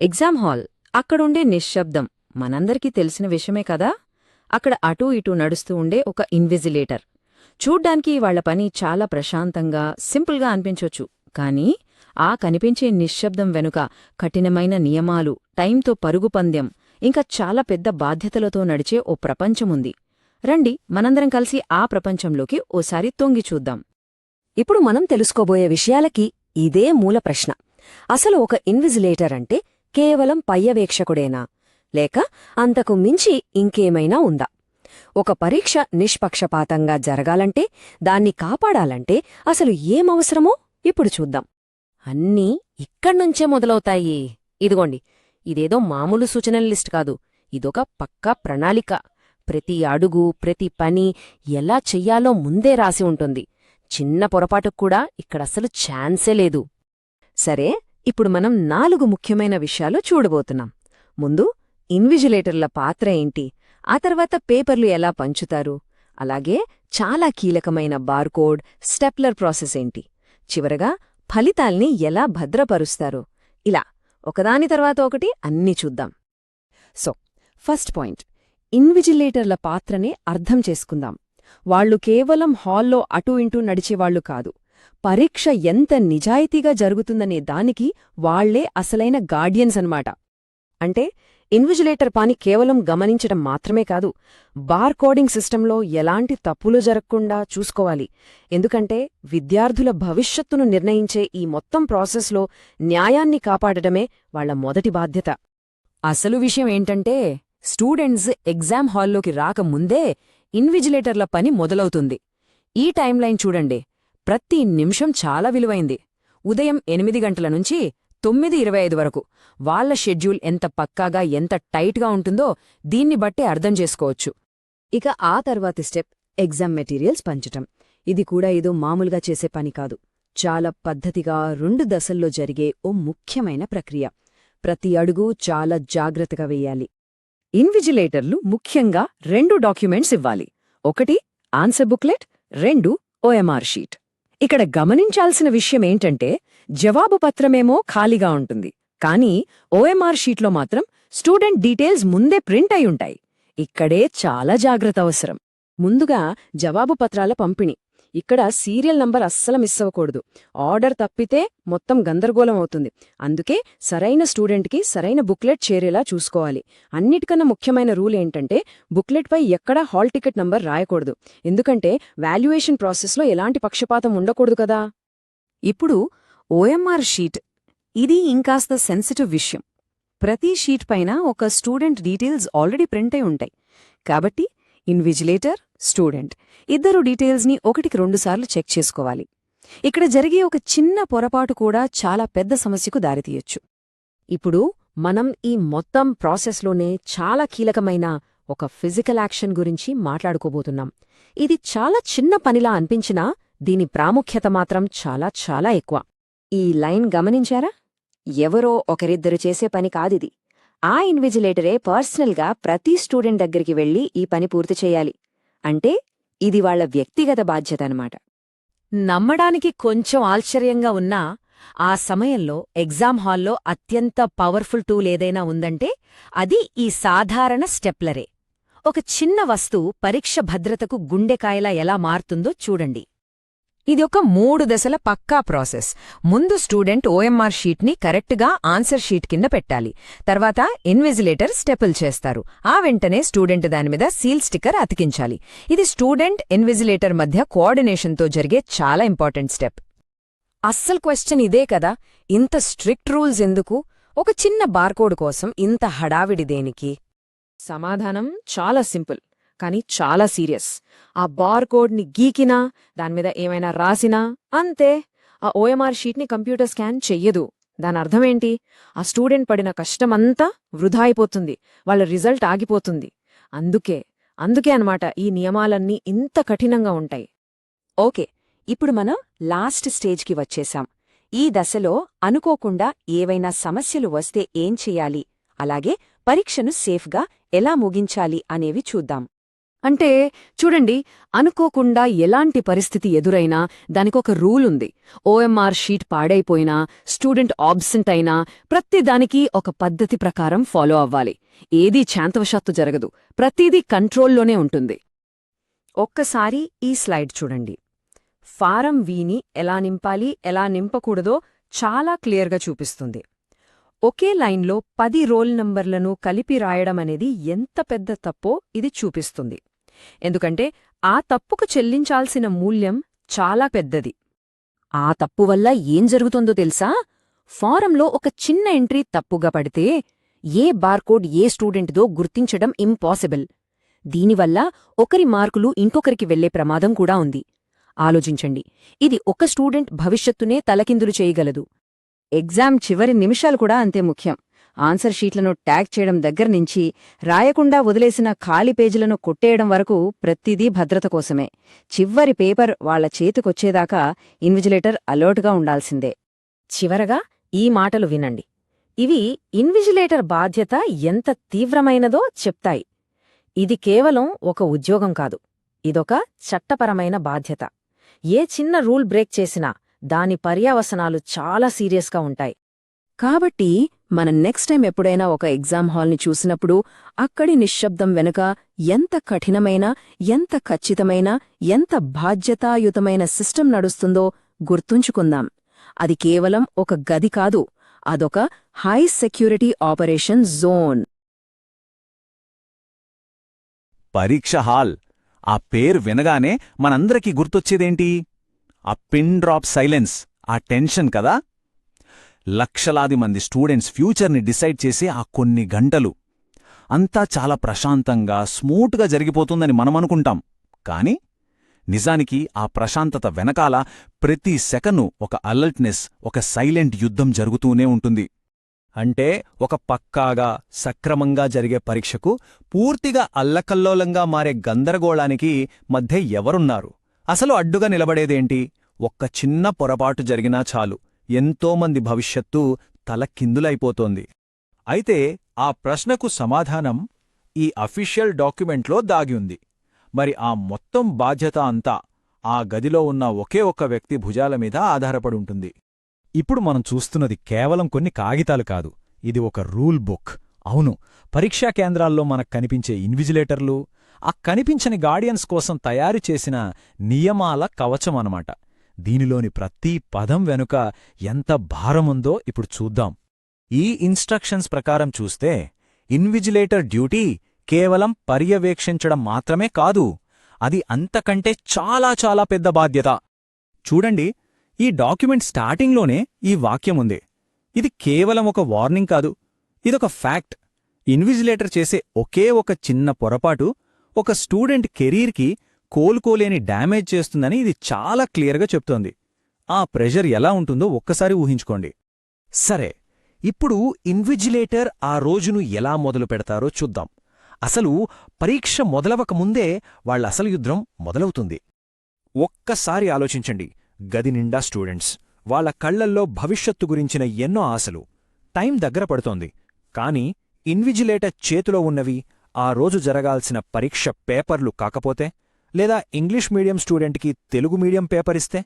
Exam hall అక్కడుండే నిశ్శబ్దం మనందరికీ తెలిసిన విషయమే కదా. అక్కడ అటూ ఇటూ నడుస్తూ ఉండే ఒక ఇన్విజిలేటర్. చూడ్డానికి వాళ్ల పని చాలా ప్రశాంతంగా సింపుల్గా అనిపించొచ్చు, కానీ ఆ కనిపించే నిశ్శబ్దం వెనుక కఠినమైన నియమాలు, టైంతో పరుగు పందెం, ఇంకా చాలా పెద్ద బాధ్యతలతో నడిచే ఓ ప్రపంచముంది. రండి మనందరం కలిసి ఆ ప్రపంచంలోకి ఓసారి తొంగి చూద్దాం. ఇప్పుడు మనం తెలుసుకోబోయే విషయాలకి ఇదే మూల ప్రశ్న. అసలు ఒక ఇన్విజిలేటర్ అంటే కేవలం పర్యవేక్షకుడేనా, లేక అంతకు మించి ఇంకేమైనా ఉందా? ఒక పరీక్ష నిష్పక్షపాతంగా జరగాలంటే, దాన్ని కాపాడాలంటే అసలు ఏమవసరమో ఇప్పుడు చూద్దాం. అన్నీ ఇక్కడ్నుంచే మొదలవుతాయి. ఇదిగోండి, ఇదేదో మామూలు సూచనల లిస్ట్ కాదు, ఇదొక పక్కా ప్రణాళిక. ప్రతి అడుగు, ప్రతి పని ఎలా చెయ్యాలో ముందే రాసి ఉంటుంది. చిన్న పొరపాటుక్కూడా ఇక్కడసలు ఛాన్సే లేదు. సరే, ఇప్పుడు మనం 4 ముఖ్యమైన విషయాలు చూడబోతున్నాం. ముందు ఇన్విజిలేటర్ల పాత్ర ఏంటి, ఆ తర్వాత పేపర్లు ఎలా పంచుతారు, అలాగే చాలా కీలకమైన బార్కోడ్, స్టెప్లర్ ప్రాసెస్ ఏంటి, చివరగా ఫలితాల్ని ఎలా భద్రపరుస్తారు. ఇలా ఒకదాని తర్వాత ఒకటి అన్నీ చూద్దాం. సో, ఫస్ట్ పాయింట్, ఇన్విజిలేటర్ల పాత్రనే అర్థం చేసుకుందాం. వాళ్లు కేవలం హాల్లో అటూ ఇంటూ నడిచేవాళ్లు కాదు. పరీక్ష ఎంత నిజాయితీగా జరుగుతుందనే దానికి వాళ్లే అసలైన గార్డియన్స్ అన్నమాట. అంటే ఇన్విజిలేటర్ పని కేవలం గమనించడం మాత్రమే కాదు, బార్ కోడింగ్ సిస్టంలో ఎలాంటి తప్పులు జరగకుండా చూసుకోవాలి. ఎందుకంటే విద్యార్థుల భవిష్యత్తును నిర్ణయించే ఈ మొత్తం ప్రాసెస్లో న్యాయాన్ని కాపాడటమే వాళ్ల మొదటి బాధ్యత. అసలు విషయం ఏంటంటే, స్టూడెంట్స్ ఎగ్జామ్ హాల్లోకి రాకముందే ఇన్విజిలేటర్ల పని మొదలవుతుంది. ఈ టైంలైన్ చూడండి, ప్రతి నిమిషం చాలా విలువైంది. ఉదయం 8 గంటల నుంచి 9:25 వరకు వాళ్ల షెడ్యూల్ ఎంత పక్కాగా, ఎంత టైట్గా ఉంటుందో దీన్ని బట్టే అర్థం చేసుకోవచ్చు. ఇక ఆ తర్వాతి స్టెప్ ఎగ్జామ్ మెటీరియల్స్ పంచటం. ఇది కూడా ఏదో మామూలుగా చేసే పని కాదు. చాలా పద్ధతిగా 2 దశల్లో జరిగే ఓ ముఖ్యమైన ప్రక్రియ. ప్రతి అడుగు చాలా జాగ్రత్తగా వెయ్యాలి. ఇన్విజిలేటర్లు ముఖ్యంగా 2 డాక్యుమెంట్స్ ఇవ్వాలి. ఒకటి ఆన్సర్ బుక్లెట్, 2 OMR షీట్. ఇక్కడ గమనించాల్సిన విషయమేంటంటే, జవాబు పత్రమేమో ఖాళీగా ఉంటుంది, కానీ OMR షీట్లో మాత్రం స్టూడెంట్ డీటెయిల్స్ ముందే ప్రింట్ అయి ఉంటాయి. ఇక్కడే చాలా జాగ్రత్త అవసరం. ముందుగా జవాబు పత్రాల పంపిణీ. ఇక్కడ సీరియల్ నంబర్ అస్సలు మిస్ అవ్వకూడదు. ఆర్డర్ తప్పితే మొత్తం గందరగోళం అవుతుంది. అందుకే సరైన స్టూడెంట్కి సరైన బుక్లెట్ చేరేలా చూసుకోవాలి. అన్నిటికన్నా ముఖ్యమైన రూల్ ఏంటంటే, బుక్లెట్పై ఎక్కడా హాల్ టికెట్ నంబర్ రాయకూడదు. ఎందుకంటే వాల్యుయేషన్ ప్రాసెస్లో ఎలాంటి పక్షపాతం ఉండకూడదు కదా. ఇప్పుడు OMR షీట్. ఇది ఇంకాస్త సెన్సిటివ్ విషయం. ప్రతి షీట్ పైన ఒక స్టూడెంట్ డీటెయిల్స్ ఆల్రెడీ ప్రింట్ అయి ఉంటాయి. కాబట్టి ఇన్విజిలేటర్, స్టూడెంట్ ఇద్దరు డీటెయిల్స్ని 1కి 2 సార్లు చెక్ చేసుకోవాలి. ఇక్కడ జరిగే ఒక చిన్న పొరపాటు కూడా చాలా పెద్ద సమస్యకు దారితీయొచ్చు. ఇప్పుడు మనం ఈ మొత్తం ప్రాసెస్లోనే చాలా కీలకమైన ఒక ఫిజికల్ యాక్షన్ గురించి మాట్లాడుకోబోతున్నాం. ఇది చాలా చిన్న పనిలా అనిపించినా దీని ప్రాముఖ్యత మాత్రం చాలా చాలా ఎక్కువ. ఈ లైన్ గమనించారా? ఎవరో ఒకరిద్దరు చేసే పని కాదిది. ఆ ఇన్విజిలేటరే పర్సనల్గా ప్రతి స్టూడెంట్ దగ్గరికి వెళ్లి ఈ పని పూర్తి చేయాలి. అంటే ఇది వాళ్ల వ్యక్తిగత బాధ్యత అన్నమాట. నమ్మడానికి కొంచెం ఆశ్చర్యంగా ఉన్నా, ఆ సమయంలో ఎగ్జామ్ హాల్లో అత్యంత పవర్ఫుల్ టూల్ ఏదైనా ఉందంటే అది ఈ సాధారణ స్టెప్లరే. ఒక చిన్న వస్తువు పరీక్ష భద్రతకు గుండెకాయలా ఎలా మారుతుందో చూడండి. ఇది ఒక 3 దశల పక్కా ప్రాసెస్. ముందు స్టూడెంట్ OMR షీట్ని కరెక్ట్గా ఆన్సర్ షీట్ కింద పెట్టాలి. తర్వాత ఇన్విజిలేటర్ స్టెపుల్ చేస్తారు. ఆ వెంటనే స్టూడెంట్ దానిమీద సీల్ స్టిక్కర్ అతికించాలి. ఇది స్టూడెంట్, ఇన్విజిలేటర్ మధ్య కోఆర్డినేషన్తో జరిగే చాలా ఇంపార్టెంట్ స్టెప్. అస్సలు క్వశ్చన్ ఇదే కదా, ఇంత స్ట్రిక్ట్ రూల్స్ ఎందుకు? ఒక చిన్న బార్కోడ్ కోసం ఇంత హడావిడి దేనికి? సమాధానం చాలా సింపుల్, కానీ చాలా సీరియస్. ఆ బార్కోడ్ని గీకినా, దానిమీద ఏమైనా రాసినా అంతే, ఆ OMR షీట్ని కంప్యూటర్ స్కాన్ చెయ్యదు. దానర్థమేంటి? ఆ స్టూడెంట్ పడిన కష్టమంతా వృధా అయిపోతుంది, వాళ్ళ రిజల్ట్ ఆగిపోతుంది. అందుకే అన్నమాట ఈ నియమాలన్నీ ఇంత కఠినంగా ఉంటాయి. ఓకే, ఇప్పుడు మనం లాస్ట్ స్టేజ్కి వచ్చేశాం. ఈ దశలో అనుకోకుండా ఏవైనా సమస్యలు వస్తే ఏం చెయ్యాలి, అలాగే పరీక్షను సేఫ్గా ఎలా ముగించాలి అనేవి చూద్దాం. అంటే చూడండి, అనుకోకుండా ఎలాంటి పరిస్థితి ఎదురైనా దానికొక రూల్ ఉంది. ఓఎంఆర్ షీట్ పాడైపోయినా, స్టూడెంట్ ఆబ్సెంట్ అయినా ప్రతిదానికి ఒక పద్ధతి ప్రకారం ఫాలో అవ్వాలి. ఏదీ శాంతవశాత్తు జరగదు. ప్రతిదీ కంట్రోల్లోనే ఉంటుంది. ఒక్కసారి ఈ స్లైడ్ చూడండి. ఫారం వీని ఎలా నింపాలి, ఎలా నింపకూడదో చాలా క్లియర్గా చూపిస్తుంది. ఒకే లైన్లో 10 రోల్ నంబర్లను కలిపి రాయడమనేది ఎంత పెద్ద తప్పో ఇది చూపిస్తుంది. ఎందుకంటే ఆ తప్పుకు చెల్లించాల్సిన మూల్యం చాలా పెద్దది. ఆ తప్పు వల్ల ఏం జరుగుతుందో తెలుసా? ఫారంలో ఒక చిన్న ఎంట్రీ తప్పుగా పడితే ఏ బార్కోడ్ ఏ స్టూడెంట్దో గుర్తించడం ఇంపాసిబుల్. దీనివల్ల ఒకరి మార్కులు ఇంకొకరికి వెళ్లే ప్రమాదం కూడా ఉంది. ఆలోచించండి, ఇది ఒక స్టూడెంట్ భవిష్యత్తునే తలకిందులు చేయగలదు. ఎగ్జామ్ చివరి నిమిషాలు కూడా అంతే ముఖ్యం. ఆన్సర్ షీట్లను ట్యాగ్ చేయడం దగ్గర్నుంచి రాయకుండా వదిలేసిన ఖాళీ పేజీలను కొట్టేయడం వరకు ప్రతిదీ భద్రత కోసమే. చివరి పేపర్ వాళ్ల చేతికొచ్చేదాకా ఇన్విజిలేటర్ అలర్ట్గా ఉండాల్సిందే. చివరగా ఈ మాటలు వినండి. ఇవి ఇన్విజిలేటర్ బాధ్యత ఎంత తీవ్రమైనదో చెప్తాయి. ఇది కేవలం ఒక ఉద్యోగం కాదు, ఇదొక చట్టపరమైన బాధ్యత. ఏ చిన్న రూల్ బ్రేక్ చేసినా దాని పర్యవసనాలు చాలా సీరియస్గా ఉంటాయి. కాబట్టి మనం నెక్స్ట్ టైం ఎప్పుడైనా ఒక ఎగ్జామ్ హాల్ని చూసినప్పుడు అక్కడి నిశ్శబ్దం వెనుక ఎంత కఠినమైన, ఎంత ఖచ్చితమైన, ఎంత బాధ్యతాయుతమైన సిస్టమ్ నడుస్తుందో గుర్తుంచుకుందాం. అది కేవలం ఒక గది కాదు, అదొక హై సెక్యూరిటీ ఆపరేషన్ జోన్. పరీక్ష హాల్, ఆ పేరు వినగానే మనందరికీ గుర్తొచ్చేదేంటి? ఆ పిన్ డ్రాప్ సైలెన్స్, ఆ టెన్షన్ కదా. లక్షలాది మంది స్టూడెంట్స్ ఫ్యూచర్ని డిసైడ్ చేసే ఆ కొన్ని గంటలు అంతా చాలా ప్రశాంతంగా, స్మూత్గా జరిగిపోతుందని మనమనుకుంటాం. కాని నిజానికి ఆ ప్రశాంతత వెనకాల ప్రతి సెకను ఒక అలర్ట్నెస్, ఒక సైలెంట్ యుద్ధం జరుగుతూనే ఉంటుంది. అంటే ఒక పక్కాగా, సక్రమంగా జరిగే పరీక్షకు పూర్తిగా అల్లకల్లోలంగా మారే గందరగోళానికి మధ్య ఎవరున్నారు? అసలు అడ్డుగా నిలబడేదేంటి? ఒక్క చిన్న పొరపాటు జరిగినా చాలు, ఎంతోమంది భవిష్యత్తు తలకిందులైపోతోంది. అయితే ఆ ప్రశ్నకు సమాధానం ఈ అఫీషియల్ డాక్యుమెంట్లో దాగి ఉంది. మరి ఆ మొత్తం బాధ్యత అంతా ఆ గదిలో ఉన్న ఒకే ఒక్క వ్యక్తి భుజాల మీద ఆధారపడుంటుంది. ఇప్పుడు మనం చూస్తున్నది కేవలం కొన్ని కాగితాలు కాదు, ఇది ఒక రూల్ బుక్. అవును, పరీక్షా కేంద్రాల్లో మనకు కనిపించే ఇన్విజిలేటర్లు, ఆ కనిపించని గార్డియన్స్ కోసం తయారు చేసిన నియమాల కవచం అన్నమాట. దీనిలోని ప్రతి పదం వెనుక ఎంత భారముందో ఇప్పుడు చూద్దాం. ఈ ఇన్స్ట్రక్షన్స్ ప్రకారం చూస్తే ఇన్విజిలేటర్ డ్యూటీ కేవలం పర్యవేక్షించడం మాత్రమే కాదు, అది అంతకంటే చాలా చాలా పెద్ద బాధ్యత. చూడండి, ఈ డాక్యుమెంట్ స్టార్టింగ్లోనే ఈ వాక్యముంది. ఇది కేవలం ఒక వార్నింగ్ కాదు, ఇదొక ఫ్యాక్ట్. ఇన్విజిలేటర్ చేసే ఒకే ఒక చిన్న పొరపాటు ఒక స్టూడెంట్ కెరీర్కి కోలుకోలేని డ్యామేజ్ చేస్తుందని ఇది చాలా క్లియర్గా చెప్తోంది. ఆ ప్రెషర్ ఎలా ఉంటుందో ఒక్కసారి ఊహించుకోండి. సరే, ఇప్పుడు ఇన్విజిలేటర్ ఆ రోజును ఎలా మొదలు పెడతారో చూద్దాం. అసలు పరీక్ష మొదలవకముందే వాళ్ళసలు యుద్ధం మొదలవుతుంది. ఒక్కసారి ఆలోచించండి, గది నిండా స్టూడెంట్స్, వాళ్ల కళ్లల్లో భవిష్యత్తు గురించిన ఎన్నో ఆశలు. టైం దగ్గర పడుతోంది, కాని ఇన్విజిలేటర్ చేతిలో ఉన్నవి ఆ రోజు జరగాల్సిన పరీక్ష పేపర్లు కాకపోతే, లేదా ఇంగ్లీష్ మీడియం స్టూడెంట్కి తెలుగు మీడియం పేపరిస్తే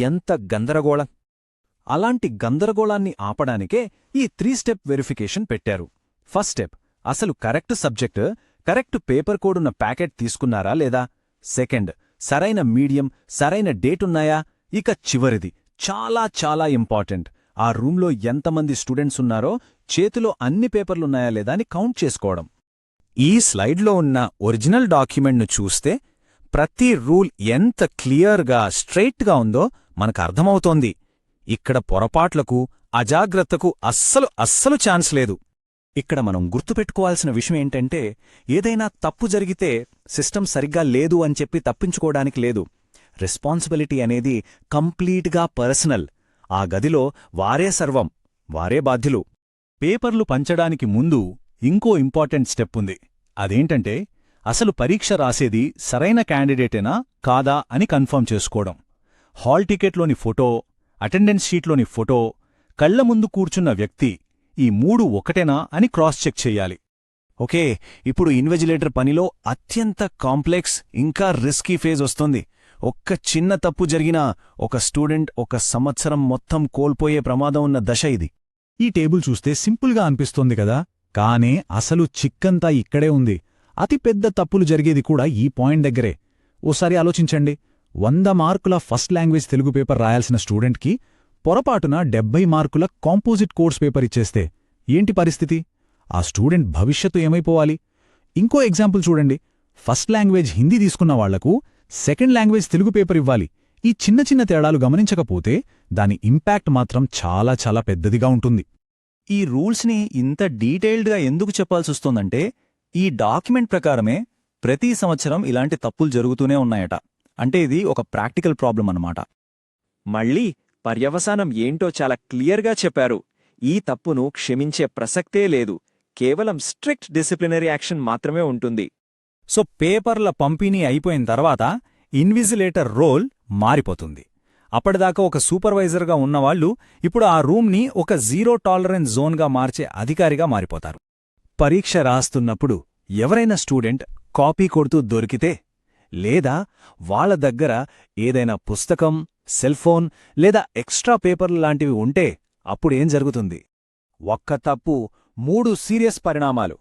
ఎంత గందరగోళం! అలాంటి గందరగోళాన్ని ఆపడానికే ఈ 3 స్టెప్ వెరిఫికేషన్ పెట్టారు. ఫస్ట్ స్టెప్, అసలు కరెక్ట్ సబ్జెక్టు, కరెక్ట్ పేపర్ కోడున్న ప్యాకెట్ తీసుకున్నారా లేదా? సెకండ్, సరైన మీడియం, సరైన డేటున్నాయా? ఇక చివరిది, చాలా చాలా ఇంపార్టెంట్, ఆ రూంలో ఎంతమంది స్టూడెంట్స్ ఉన్నారో చేతిలో అన్ని పేపర్లున్నాయా లేదా అని కౌంట్ చేసుకోవడం. ఈ స్లైడ్లో ఉన్న ఒరిజినల్ డాక్యుమెంట్ను చూస్తే ప్రతి రూల్ ఎంత క్లియర్గా, స్ట్రెయిట్గా ఉందో మనకు అర్థమవుతోంది. ఇక్కడ పొరపాట్లకు, అజాగ్రత్తకు అస్సలు ఛాన్స్ లేదు. ఇక్కడ మనం గుర్తుపెట్టుకోవాల్సిన విషయం ఏంటంటే, ఏదైనా తప్పు జరిగితే సిస్టమ్ సరిగ్గా లేదు అని చెప్పి తప్పించుకోవడానికి లేదు. రెస్పాన్సిబిలిటీ అనేది కంప్లీట్గా పర్సనల్. ఆ గదిలో వారే సర్వం, వారే బాధ్యులు. పేపర్లు పంచడానికి ముందు ఇంకో ఇంపార్టెంట్ స్టెప్ ఉంది. అదేంటంటే, అసలు పరీక్ష రాసేది సరైన క్యాండిడేటేనా కాదా అని కన్ఫర్మ్ చేసుకోవడం. హాల్ టికెట్లోని ఫోటో, అటెండెన్స్ షీట్లోని ఫోటో, కళ్ల ముందు కూర్చున్న వ్యక్తి, ఈ 3 ఒకటేనా అని క్రాస్ చెక్ చెయ్యాలి. ఓకే, ఇప్పుడు ఇన్విజిలేటర్ పనిలో అత్యంత కాంప్లెక్స్ ఇంకా రిస్కీ ఫేజ్ వస్తుంది. ఒక్క చిన్న తప్పు జరిగినా ఒక స్టూడెంట్ 1 సంవత్సరం మొత్తం కోల్పోయే ప్రమాదం ఉన్న దశ ఇది. ఈ టేబుల్ చూస్తే సింపుల్గా అనిపిస్తోంది కదా, కానే అసలు చిక్కంతా ఇక్కడే ఉంది. అతి పెద్ద తప్పులు జరిగేది కూడా ఈ పాయింట్ దగ్గరే. ఓసారి ఆలోచించండి, 100 మార్కుల ఫస్ట్ లాంగ్వేజ్ తెలుగు పేపర్ రాయాల్సిన స్టూడెంట్కి పొరపాటున 70 మార్కుల కాంపోజిట్ కోర్స్ పేపర్ ఇచ్చేస్తే ఏంటి పరిస్థితి? ఆ స్టూడెంట్ భవిష్యత్తు ఏమైపోవాలి? ఇంకో ఎగ్జాంపుల్ చూడండి, ఫస్ట్ లాంగ్వేజ్ హిందీ తీసుకున్న వాళ్లకు సెకండ్ లాంగ్వేజ్ తెలుగు పేపర్ ఇవ్వాలి. ఈ చిన్న చిన్న తేడాలు గమనించకపోతే దాని ఇంపాక్ట్ మాత్రం చాలా చాలా పెద్దదిగా ఉంటుంది. ఈ రూల్స్ని ఇంత డీటెయిల్డ్గా ఎందుకు చెప్పాల్సొస్తోందంటే, ఈ డాక్యుమెంట్ ప్రకారమే ప్రతి సంవత్సరం ఇలాంటి తప్పులు జరుగుతూనే ఉన్నాయట. అంటే ఇది ఒక ప్రాక్టికల్ ప్రాబ్లం అన్నమాట. మళ్ళీ పర్యవసానం ఏంటో చాలా క్లియర్గా చెప్పారు. ఈ తప్పును క్షమించే ప్రసక్తే లేదు. కేవలం స్ట్రిక్ట్ డిసిప్లినరీ యాక్షన్ మాత్రమే ఉంటుంది. సో పేపర్ల పంపిణీ అయిపోయిన తర్వాత ఇన్విజిలేటర్ రోల్ మారిపోతుంది. అప్పటిదాకా ఒక సూపర్వైజర్గా ఉన్నవాళ్లు ఇప్పుడు ఆ రూమ్ని ఒక జీరో టాలరెన్స్ జోన్గా మార్చే అధికారిగా మారిపోతారు. పరీక్ష రాస్తున్నప్పుడు ఎవరైనా స్టూడెంట్ కాపీ కొడుతూ దొరికితే, లేదా వాళ్ళ దగ్గర ఏదైనా పుస్తకం, సెల్ఫోన్ లేదా ఎక్స్ట్రా పేపర్లు లాంటివి ఉంటే అప్పుడేం జరుగుతుంది? ఒక్క తప్పు 3 సీరియస్ పరిణామాలు.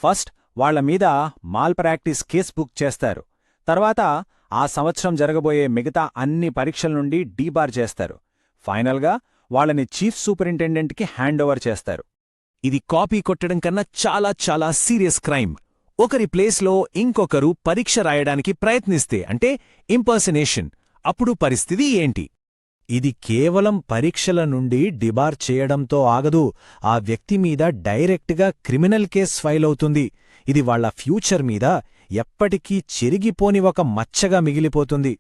ఫస్ట్, వాళ్ల మీద మాల్ ప్రాక్టీస్ కేస్ బుక్ చేస్తారు. తర్వాత ఆ సంవత్సరం జరగబోయే మిగతా అన్ని పరీక్షల నుండి డీబార్ చేస్తారు. ఫైనల్గా వాళ్ళని చీఫ్ సూపరింటెండెంట్కి హ్యాండ్ ఓవర్ చేస్తారు. ఇది కాపీ కొట్టడం కన్నా చాలా చాలా సీరియస్ క్రైమ్. ఒకరి ప్లేస్లో ఇంకొకరు పరీక్ష రాయడానికి ప్రయత్నిస్తే, అంటే ఇంపర్సనేషన్, అప్పుడు పరిస్థితి ఏంటి? ఇది కేవలం పరీక్షల నుండి డిబార్ చేయడంతో ఆగదు, ఆ వ్యక్తి మీద డైరెక్ట్గా క్రిమినల్ కేస్ ఫైల్ అవుతుంది. ఇది వాళ్ల ఫ్యూచర్ మీద ఎప్పటికీ చెరిగిపోని ఒక మచ్చగా మిగిలిపోతుంది.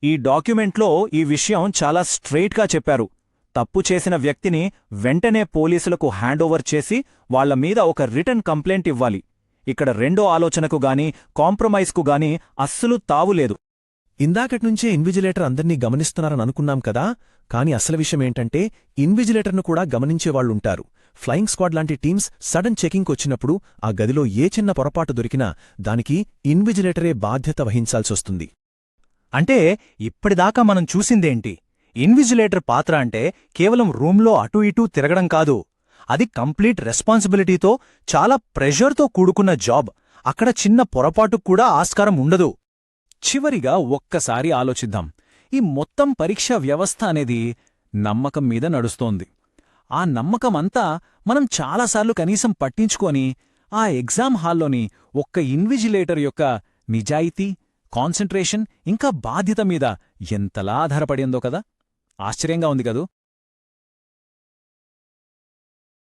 ఈ డాక్యుమెంట్లో ఈ విషయం చాలా స్ట్రెయిట్గా చెప్పారు. తప్పు చేసిన వ్యక్తిని వెంటనే పోలీసులకు హ్యాండ్ ఓవర్ చేసి వాళ్ల మీద ఒక రిటన్ కంప్లైంట్ ఇవ్వాలి. ఇక్కడ రెండో ఆలోచనకు గాని కాంప్రమైజ్కు గాని అస్సలు తావులేదు. ఇందాకట్నుంచే ఇన్విజిలేటర్ అందర్నీ గమనిస్తున్నారని అనుకున్నాం కదా, కాని అసలు విషయమేంటంటే ఇన్విజిలేటర్ను కూడా గమనించేవాళ్లుంటారు. ఫ్లయింగ్ స్క్వాడ్ లాంటి టీమ్స్ సడన్ చెకింగ్కొచ్చినప్పుడు ఆ గదిలో ఏ చిన్న పొరపాటు దొరికినా దానికి ఇన్విజిలేటరే బాధ్యత వహించాల్సొస్తుంది. అంటే ఇప్పటిదాకా మనం చూసిందేంటి? ఇన్విజిలేటర్ పాత్ర అంటే కేవలం రూంలో అటూ ఇటూ తిరగడం కాదు. అది కంప్లీట్ రెస్పాన్సిబిలిటీతో, చాలా ప్రెషర్తో కూడుకున్న జాబ్. అక్కడ చిన్న పొరపాటుకు కూడా ఆస్కారం ఉండదు. చివరిగా ఒక్కసారి ఆలోచిద్దాం. ఈ మొత్తం పరీక్షా వ్యవస్థ అనేది నమ్మకం మీద నడుస్తోంది. ఆ నమ్మకమంతా మనం చాలాసార్లు కనీసం పట్టించుకొని ఆ ఎగ్జామ్ హాల్లోని ఒక్క ఇన్విజిలేటర్ యొక్క నిజాయితీ, కాన్సంట్రేషన్ ఇంకా బాధ్యత మీద ఎంతలా ఆధారపడిందో కదా. ఆశ్చర్యంగా ఉంది కదూ.